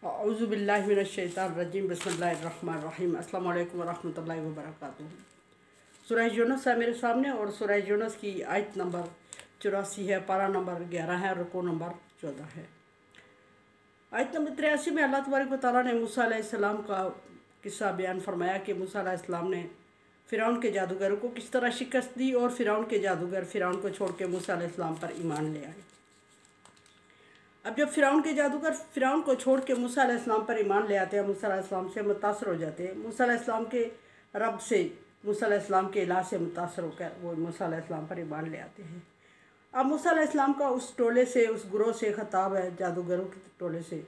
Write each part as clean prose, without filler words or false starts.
औज़ुबिल्लाहि मिनश्शैतानिर्रजीम बिस्मिल्लाहिर्रहमानिर्रहीम अस्सलाम वालेकुम वरहमतुल्लाहि वबरकातुहू। सूरह यूनुस है मेरे सामने और सूरह यूनुस की आयत नंबर 84 है, पारा नंबर 11 है, रुकू नंबर 14 है। आयत नंबर 83 में अल्लाह तबारक व तआला ने मूसा अलैहिस्सलाम का किस्सा बयान फरमाया कि मूसा अलैहिस्सलाम ने फ़िरौन के जादूगरों को किस तरह शिकस्त दी और फ़िरौन के जादूगर फ़िरौन को छोड़ के मूसा अलैहिस्सलाम पर ईमान ले आए। अब जब फ़िरौन के जादूगर फ़िरौन को छोड़ के मूसा अलैहिस्सलाम पर ईमान ले आते हैं, मूसा अलैहिस्सलाम से मुतासर हो जाते हैं, मूसा अलैहिस्सलाम के रब से, मूसा अलैहिस्सलाम के इलाह से मुतासर होकर वो मूसा अलैहिस्सलाम पर ईमान ले आते हैं। अब मूसा अलैहिस्सलाम का उस टोले से, उस ग्रोह से खिताब है, जादूगरों के टोले से,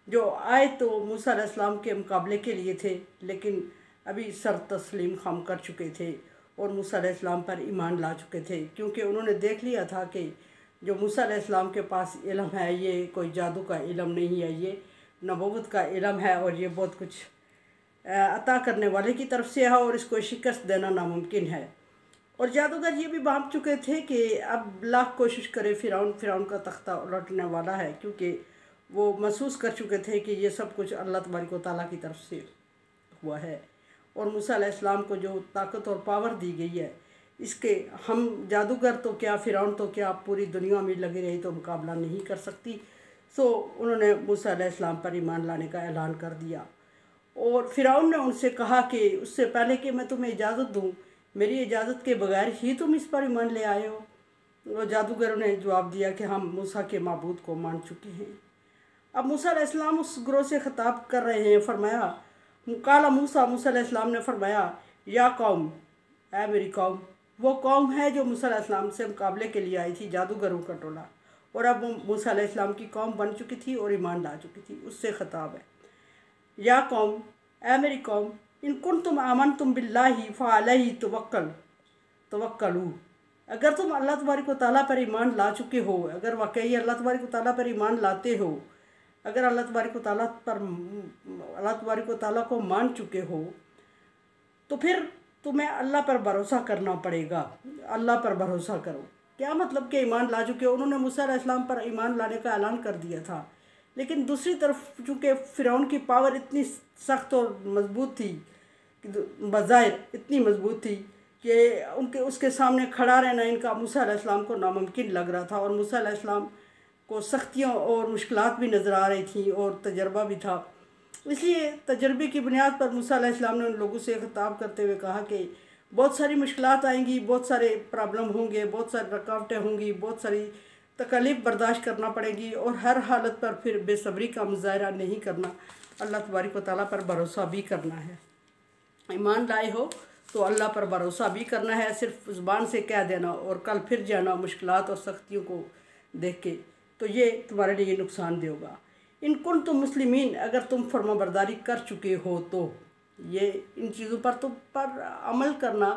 जो आए तो मूसा अलैहिस्सलाम के मुकाबले के लिए थे, लेकिन अभी सर तस्लीम खम कर चुके थे और मूसा अलैहिस्सलाम पर ईमान ला चुके थे, क्योंकि उन्होंने देख लिया था कि जो मूसा अलैहिस्सलाम के पास इल्म है ये कोई जादू का इल्म नहीं है, ये नबूवत का इल्म है और ये बहुत कुछ अता करने वाले की तरफ से है और इसको शिकस्त देना नामुमकिन है। और जादूगर ये भी भांप चुके थे कि अब लाख कोशिश करे फ़िरौन का तख्ता उलटने वाला है, क्योंकि वो महसूस कर चुके थे कि ये सब कुछ अल्लाह तबारक व तआला की तरफ से हुआ है और मूसा अलैहिस्सलाम को जो ताकत और पावर दी गई है, इसके हम जादूगर तो क्या, फ़िरौन तो क्या, पूरी दुनिया में लगी रही तो मुकाबला नहीं कर सकती। सो उन्होंने मूसा अलैहिस्सलाम पर ईमान लाने का ऐलान कर दिया और फ़िरौन ने उनसे कहा कि उससे पहले कि मैं तुम्हें इजाज़त दूँ, मेरी इजाज़त के बगैर ही तुम इस पर ईमान ले आए हो। वो जादूगरों ने जवाब दिया कि हम मूसा के माबूद को मान चुके हैं। अब मूसा अलैहिस्सलाम उस ग्रोह से ख़िताब कर रहे हैं, फरमाया काला मूसा अलैहिस्सलाम ने फरमाया, या कौम, ऐ मेरी कौम। वो कौम है जो मूसा अलैहिस्सलाम से मुकाबले के लिए आई थी, जादूगरों का टोला, और अब वो मूसा अलैहिस्सलाम की कौम बन चुकी थी और ईमान ला चुकी थी। उससे ख़िताब है, या कौम, ऐ मेरी कौम, इन कुंतुम आमनतुम बिल्लाहि फअलैहि तवक्कलू। अगर तुम अल्लाह तबारक व तआला पर ईमान ला चुके हो, अगर वाकई अल्लाह तबारक व तआला पर ईमान लाते हो, अगर अल्लाह तबारक व तआला को मान चुके हो, तो फिर तुम्हें अल्लाह पर भरोसा करना पड़ेगा। अल्लाह पर भरोसा करो। क्या मतलब कि ईमान ला चुके हो? उन्होंने मूसा अलैहिस्सलाम पर ईमान लाने का ऐलान कर दिया था, लेकिन दूसरी तरफ चूँकि फ़िरौन की पावर इतनी सख्त और मजबूत थी, बज़ाहिर इतनी मजबूत थी कि उनके उसके सामने खड़ा रहना इनका मूसा अलैहिस्सलाम को नामुमकिन लग रहा था और मूसा अलैहिस्सलाम को सख्तियाँ और मुश्किलात भी नज़र आ रही थी और तजर्बा भी था। इसलिए तजर्बे की बुनियाद पर मूसा अलैहिस्सलाम ने उन लोगों से खिताब करते हुए कहा कि बहुत सारी मुश्किलात आएंगी, बहुत सारे प्रॉब्लम होंगे, बहुत सारी रुकावटें होंगी, बहुत सारी तकलीफ़ बर्दाश्त करना पड़ेगी और हर हालत पर फिर बेसब्री का मुजाहरा नहीं करना, अल्लाह तबारक व तआला पर भरोसा भी करना है। ईमान लाए हो तो अल्लाह पर भरोसा भी करना है, सिर्फ ज़ुबान से कह देना और कल फिर जाना मुश्किलात और सख्तियों को देख के, तो ये तुम्हारे लिए नुकसानदेह होगा। इन कुन तुम मुस्लिमीन, अगर तुम फर्माबरदारी कर चुके हो तो ये इन चीज़ों पर अमल करना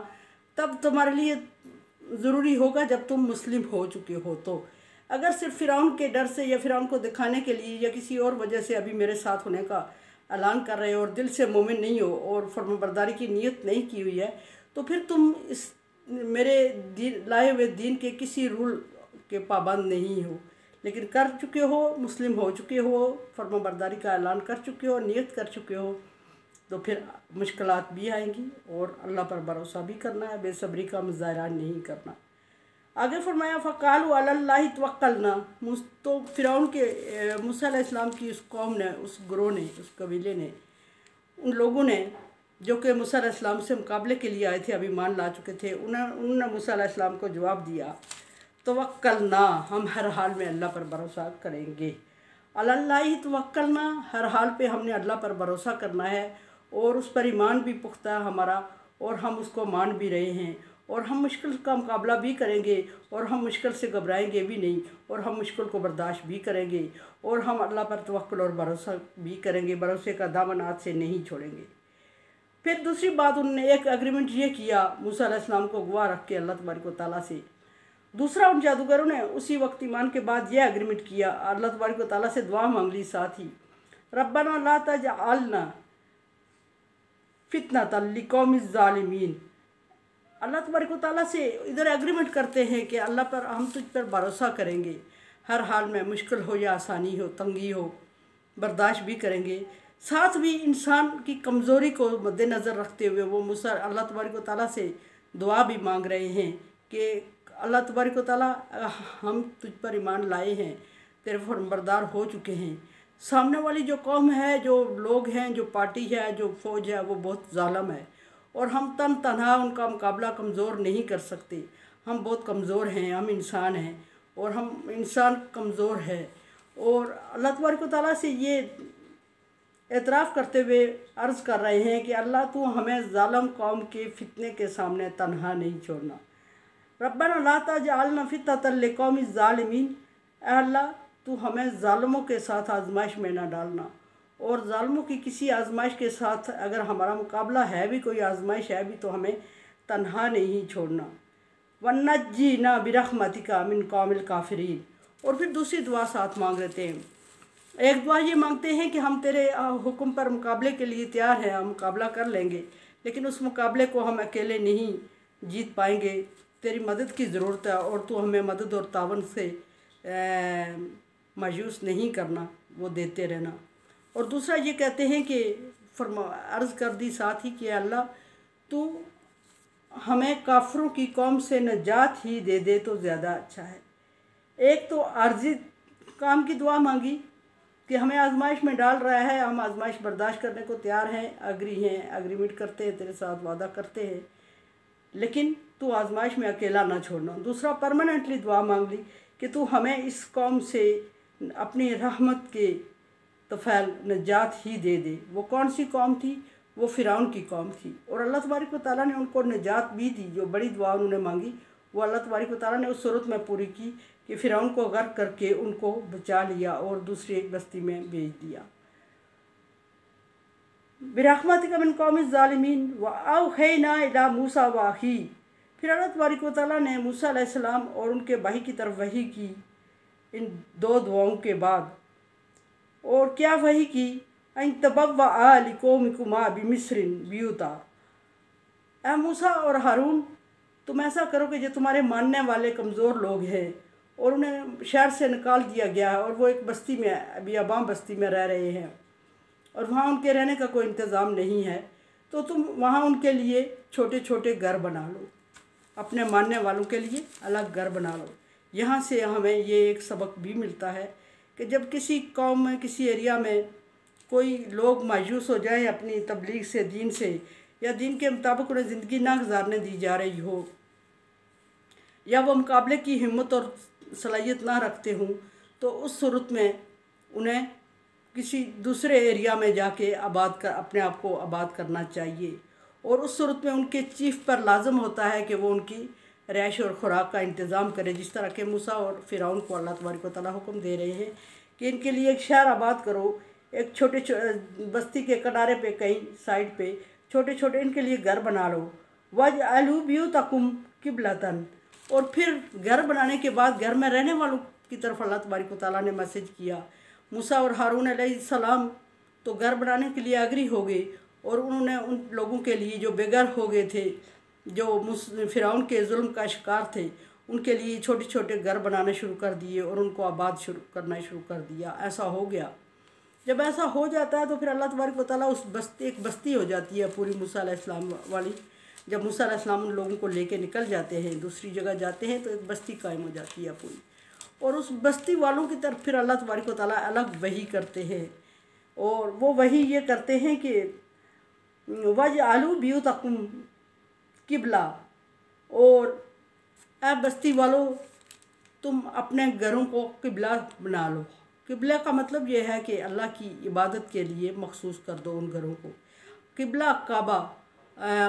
तब तुम्हारे लिए ज़रूरी होगा जब तुम मुस्लिम हो चुके हो। तो अगर सिर्फ फ़िरौन के डर से या फ़िरौन को दिखाने के लिए या किसी और वजह से अभी मेरे साथ होने का ऐलान कर रहे हो और दिल से मोमिन नहीं हो और फर्माबरदारी की नीयत नहीं की हुई है, तो फिर तुम इस मेरे लाए हुए दीन के किसी रूल के पाबंद नहीं हो, लेकिन कर चुके हो, मुस्लिम हो चुके हो, फर्माबरदारी का ऐलान कर चुके हो, नियत कर चुके हो, तो फिर मुश्किलात भी आएंगी और अल्लाह पर भरोसा भी करना है, बेसब्री का मुजाहरा नहीं करना। आगे फरमाया फ़क़ालू अलल्लाहि तवक्कलना। तो फ़िरौन के मूसा अलैहिस्सलाम की उस कौम ने, उस ग्रोह ने, उस कबीले ने, उन लोगों ने जो कि मूसा अलैहिस्सलाम से मुकाबले के लिए आए थे, अभी मान ला चुके थे, उन्होंने मूसा अलैहिस्सलाम को जवाब दिया, तवक्कलना, हम हर हाल में अल्लाह पर भरोसा करेंगे। अलल्लाहि तवक्कलना, हर हाल पे हमने अल्लाह पर भरोसा करना है और उस पर ईमान भी पुख्ता है हमारा और हम उसको मान भी रहे हैं और हम मुश्किल का मुकाबला भी करेंगे और हम मुश्किल से घबराएंगे भी नहीं और हम मुश्किल को बर्दाश्त भी करेंगे और हम अल्लाह पर तवक्कुल और भरोसा भी करेंगे, भरोसे का दामन हाथ से नहीं छोड़ेंगे। फिर दूसरी बात, उन्होंने एक एग्रीमेंट ये किया मूसा अलैहिस्सलाम को गवाह रख के अल्लाह तबारक व तआला से। दूसरा, उन जादूगरों ने उसी वक्त ईमान के बाद यह एग्रीमेंट किया, अल्लाह तबारक व तआला से दुआ मांग ली साथ ही, रब्बना ला तजअलना फितनतल लिकौमिज़ ज़ालिमीन। अल्लाह तबारक व तआला से इधर एग्रीमेंट करते हैं कि अल्लाह पर हम तुझ पर भरोसा करेंगे हर हाल में, मुश्किल हो या आसानी हो, तंगी हो, बर्दाश्त भी करेंगे। साथ भी इंसान की कमज़ोरी को मद्देनज़र रखते हुए वो मूसा अल्लाह तबारक व तआला से दुआ भी मांग रहे हैं कि अल्लाह तबारक व तआला हम तुझ पर ईमान लाए हैं, तेरे फरमाबरदार हो चुके हैं। सामने वाली जो कौम है, जो लोग हैं, जो पार्टी है, जो फ़ौज है, वो बहुत ज़ालिम है और हम तनहा उनका मुकाबला कमज़ोर नहीं कर सकते। हम बहुत कमज़ोर हैं, हम इंसान हैं और हम इंसान कमज़ोर है। और अल्लाह तबारक व तआला से ये एतराफ़ करते हुए अर्ज़ कर रहे हैं कि अल्लाह तू हमें ज़ालिम कौम के फितने के सामने तनहा नहीं छोड़ना। रब्बना ला तजअलना फितनतल लिक़ौमिज़ ज़ालिमीन, ऐ अल्लाह तू हमें ज़ालिमों के साथ आजमाइश में ना डालना। और ज़ालिमों की किसी आजमाइश के साथ अगर हमारा मुकाबला है भी, कोई आजमाइश है भी, तो हमें तनहा नहीं छोड़ना। वन्नज्जिना बिरहमतिका मिन कौमिल काफिरीन। और फिर दूसरी दुआ साथ मांग लेते हैं। एक दुआ ये मांगते हैं कि हम तेरे हुक्म पर मुकाबले के लिए तैयार हैं, हम मुकाबला कर लेंगे, लेकिन उस मुकाबले को हम अकेले नहीं जीत पाएंगे, तेरी मदद की ज़रूरत है और तू हमें मदद और तावन से मायूस नहीं करना, वो देते रहना। और दूसरा ये कहते हैं कि अर्ज़ कर दी साथ ही कि अल्लाह तू हमें काफरों की कौम से नजात ही दे दे तो ज़्यादा अच्छा है। एक तो आर्जी काम की दुआ मांगी कि हमें आजमाइश में डाल रहा है, हम आजमाइश बर्दाश्त करने को तैयार हैं, एग्रीमेंट करते हैं, तेरे साथ वादा करते हैं, लेकिन तू आजमाइश में अकेला ना छोड़ना। दूसरा परमानेंटली दुआ मांग ली कि तू हमें इस कौम से अपनी रहमत के तफ़ैल नजात ही दे दे। वो कौन सी कौम थी? वो फ़िरौन की कौम थी और अल्लाह तबारक व तआला ने उनको नजात भी दी। जो बड़ी दुआ उन्होंने मांगी वो अल्लाह तबारक व तआला ने उस सूरत में पूरी की कि फ़िरौन को गर्क करके उनको बचा लिया और दूसरी एक बस्ती में भेज दिया। बिरहमतिका मिन कौमिज़ ज़ालिमीन व औहैना इला मूसा व अखी। फिर अल्लाह तबारक व तआला ने मूसा अलैहिस्सलाम और उनके भाई की तरफ वही की इन दो दुआओं के बाद। और क्या वही की? अन तबव्वअ लिकौमिकुमा बिमिस्रिन बियूता। ऐ मूसा और हारून, तुम ऐसा करो कि जो तुम्हारे मानने वाले कमज़ोर लोग हैं और उन्हें शहर से निकाल दिया गया है और वो एक बस्ती में, बियाबान बस्ती में रह रहे हैं और वहाँ उनके रहने का कोई इंतज़ाम नहीं है, तो तुम वहाँ उनके लिए छोटे छोटे घर बना लो, अपने मानने वालों के लिए अलग घर बना लो। यहाँ से हमें ये एक सबक भी मिलता है कि जब किसी कौम में, किसी एरिया में कोई लोग मायूस हो जाएं अपनी तबलीग से, दीन से, या दीन के मुताबिक उन्हें ज़िंदगी ना गुजारने दी जा रही हो, या वो मुकाबले की हिम्मत और सलाहियत ना रखते हों, तो उस सूरत में उन्हें किसी दूसरे एरिया में जाके अपने आप को आबाद करना चाहिए। और उस सूरत में उनके चीफ़ पर लाजम होता है कि वो उनकी रैश और ख़ुराक का इंतज़ाम करे, जिस तरह के मूसा और फ़िरौन को अल्लाह तबारक व तआला हुक्म दे रहे हैं कि इनके लिए एक शहर आबाद करो, एक छोटे बस्ती के किनारे पे, कहीं साइड पे छोटे छोटे इनके लिए घर बना लो। वजअलू ब्यूतकुम क़िबलतन। और फिर घर बनाने के बाद घर में रहने वालों की तरफ अल्लाह तबारक व तआला ने मैसेज किया। मूसा और हारून अलैहिस्सलाम तो घर बनाने के लिए एग्री हो गए और उन्होंने उन लोगों के लिए जो बेघर हो गए थे, जो फ़िरौन के जुल्म का शिकार थे, उनके लिए छोटे छोटे घर बनाने शुरू कर दिए और उनको आबाद करना शुरू कर दिया। ऐसा हो गया। जब ऐसा हो जाता है तो फिर अल्लाह तबारक व तआला उस एक बस्ती हो जाती है पूरी मूसा अलैहिस्सलाम वाली। जब मूसा अलैहिस्सलाम उन लोगों को लेके निकल जाते हैं, दूसरी जगह जाते हैं, तो एक बस्ती कायम हो जाती है पूरी। और उस बस्ती वालों की तरफ फिर अल्लाह तबारक व तआला अलग वही करते हैं और वो वही ये करते हैं कि वजअलू ब्यूतकुम क़िबला। और ऐ बस्ती वालों, तुम अपने घरों को क़िबला बना लो। क़िबला का मतलब ये है कि अल्लाह की इबादत के लिए मखसूस कर दो उन घरों को। क़िबला काबा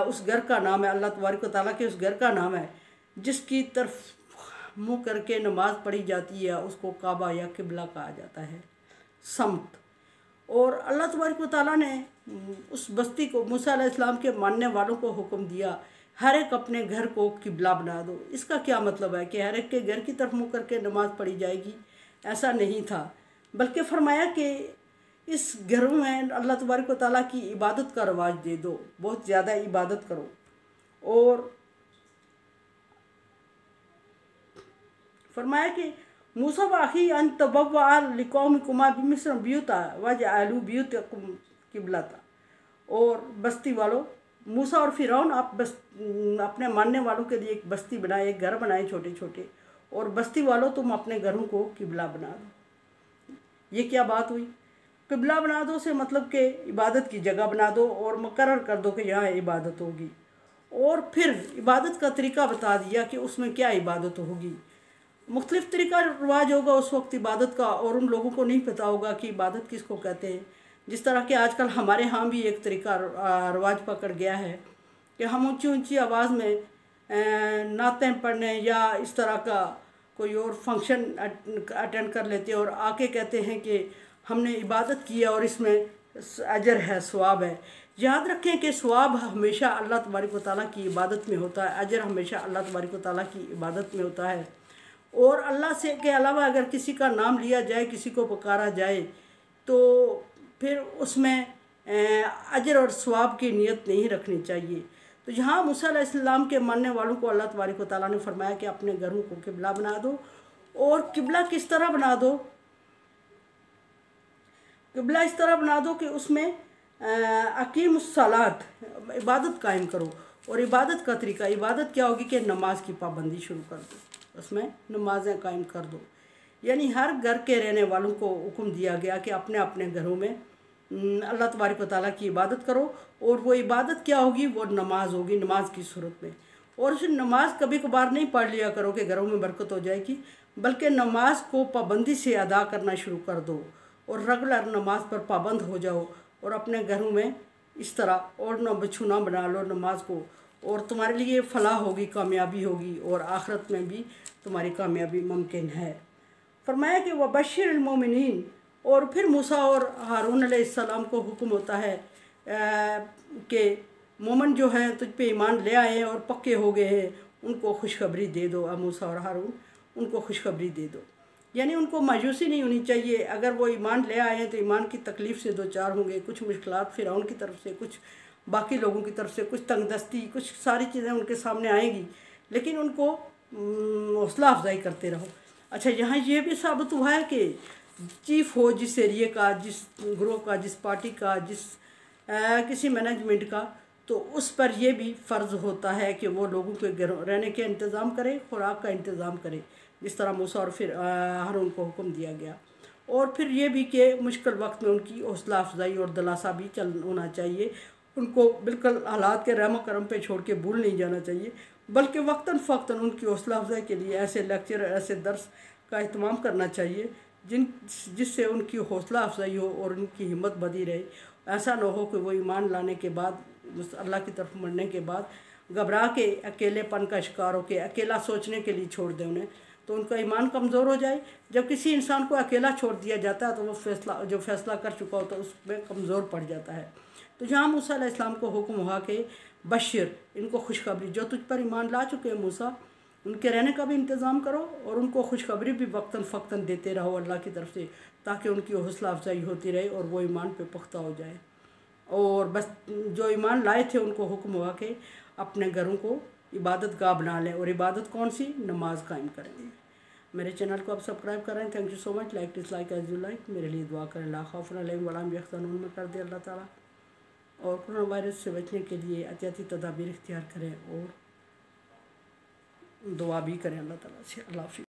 उस घर का नाम है, अल्लाह तबारक व तआला के उस घर का नाम है जिसकी तरफ मुँह करके नमाज़ पढ़ी जाती है, उसको काबा या क़िबला कहा जाता है, समत। और अल्लाह तबारक व तआला ने उस बस्ती को, मूसा अलैहिस्सलाम के मानने वालों को हुक्म दिया, हर एक अपने घर को क़िबला बना दो। इसका क्या मतलब है कि हर एक के घर की तरफ मुँह करके नमाज़ पढ़ी जाएगी? ऐसा नहीं था, बल्कि फरमाया कि इस घरों में अल्लाह तबारक व तआला की इबादत का रवाज दे दो, बहुत ज़्यादा इबादत करो। और फरमाया कि मूसा व अखी अन तबव्वअ लिकौमिकुमा बिमिस्र ब्यूता वजअलू ब्यूतकुम क़िबलता। और बस्ती वालों, मूसा और फिरौन, आप अपने मानने वालों के लिए एक बस्ती बनाए, एक घर बनाए छोटे छोटे, और बस्ती वालों तुम अपने घरों को किबला बना दो। ये क्या बात हुई? किबला बना दो से मतलब कि इबादत की जगह बना दो और मुकर्रर कर दो कि यहाँ इबादत होगी, और फिर इबादत का तरीका बता दिया कि उसमें क्या इबादत होगी। मुख्तलिफ़ तरीका रवाज होगा उस वक्त इबादत का, और उन लोगों को नहीं पता होगा कि इबादत किसको कहते हैं। जिस तरह के आजकल हमारे यहाँ भी एक तरीका रवाज पकड़ गया है कि हम ऊंची ऊंची आवाज़ में नातें पढ़ने या इस तरह का कोई और फंक्शन अटेंड कर लेते हैं और आके कहते हैं कि हमने इबादत की है और इसमें अजर है, सवाब है। याद रखें कि सवाब हमेशा अल्लाह तबारक व तआला की इबादत में होता है, अजर हमेशा अल्लाह तबारक व तआला की इबादत में होता है। और अल्लाह से के अलावा अगर किसी का नाम लिया जाए, किसी को पुकारा जाए, तो फिर उसमें अजर और सवाब की नीयत नहीं रखनी चाहिए। तो यहाँ मूसा अलैहिस्सलाम के मानने वालों को अल्लाह तबारक व तआला ने फरमाया कि अपने घरों को किबला बना दो। और किबला किस तरह बना दो? किबला इस तरह बना दो कि उसमें अकीमुस्सलात, इबादत कायम करो। और इबादत का तरीका, इबादत क्या होगी कि नमाज की पाबंदी शुरू कर दो, उसमें नमाजें कायम कर दो। यानी हर घर के रहने वालों को हुक्म दिया गया कि अपने अपने घरों में अल्लाह तबारक व तआला की इबादत करो। और वो इबादत क्या होगी? वो नमाज होगी, नमाज की सूरत में। और उस नमाज कभी कभार नहीं पढ़ लिया करो कि घरों में बरकत हो जाएगी, बल्कि नमाज को पाबंदी से अदा करना शुरू कर दो और रेगुलर नमाज पर पाबंद हो जाओ। और अपने घरों में इस तरह और न बिछूना बना लो नमाज को, और तुम्हारे लिए फलाह होगी, कामयाबी होगी, और आखिरत में भी तुम्हारी कामयाबी मुमकिन है। फरमाया कि वबश्शिरिल मोमिनीन। और फिर मूसा और हारून अलैहिस्सलाम को हुक्म होता है कि मोमन जो हैं तुझ पे ईमान ले आए हैं और पक्के हो गए हैं, उनको खुशखबरी दे दो। मूसा और हारून, उनको खुशखबरी दे दो, यानी उनको मायूसी नहीं होनी चाहिए। अगर वो ईमान ले आए हैं तो ईमान की तकलीफ़ से दो चार होंगे, कुछ मुश्किलात फ़िरौन की तरफ से, कुछ बाकी लोगों की तरफ से, कुछ तंगदस्ती, कुछ सारी चीज़ें उनके सामने आएंगी, लेकिन उनको हौसला अफजाई करते रहो। अच्छा, यहाँ ये भी साबित हुआ है कि चीफ हो जिस एरिए का, जिस ग्रोह का, जिस पार्टी का, किसी मैनेजमेंट का, तो उस पर यह भी फ़र्ज़ होता है कि वो लोगों के रहने के इंतज़ाम करे, खुराक का इंतज़ाम करे, जिस तरह मूसा और फिर हारून को हुक्म दिया गया। और फिर ये भी कि मुश्किल वक्त में उनकी हौसला अफजाई और दिलासा भी होना चाहिए। उनको बिल्कुल हालात के रहम करम पे छोड़ के भूल नहीं जाना चाहिए, बल्कि वक्तन फ़क्तन उनकी हौसला अफजाई के लिए ऐसे लेक्चर, ऐसे दर्स का अहतमाम करना चाहिए जिससे उनकी हौसला अफजाई हो और उनकी हिम्मत बनी रहे। ऐसा ना हो कि वो ईमान लाने के बाद, अल्लाह की तरफ मुड़ने के बाद घबरा के अकेलेपन का शिकार हो के अकेला सोचने के लिए छोड़ दें उन्हें, तो उनका ईमान कमज़ोर हो जाए। जब किसी इंसान को अकेला छोड़ दिया जाता है तो वो जो फैसला कर चुका होता है उसमें कमज़ोर पड़ जाता है। तो जहाँ मूसा अलैहिस्सलाम को हुक्म हुआ कि बशीर, इनको खुशखबरी, जो तुझ पर ईमान ला चुके हैं मूसा, उनके रहने का भी इंतज़ाम करो और उनको खुशखबरी भी वक्तन फ़क्तन देते रहो अल्लाह की तरफ से, ताकि उनकी हौसला अफजाई होती रहे और वो ईमान पे पुख्ता हो जाए। और बस जो ईमान लाए थे उनको हुक्म हुआ कि अपने घरों को इबादत गाह बना लें। और इबादत कौन सी? नमाज कायम करेंगे। मेरे चैनल को आप सब्सक्राइब करें। Thank you so much. Like dislike as you like. मेरे लिए दुआ करें। ला खौफुन अलैहिम वला हुम यहज़नून में कर दे अल्लाह ताला। और कोरोना वायरस से बचने के लिए एहतियाती तदाबीर इख्तियार करें और दुआ भी करें अल्लाह ताला से। अल्लाह हाफ़िज़।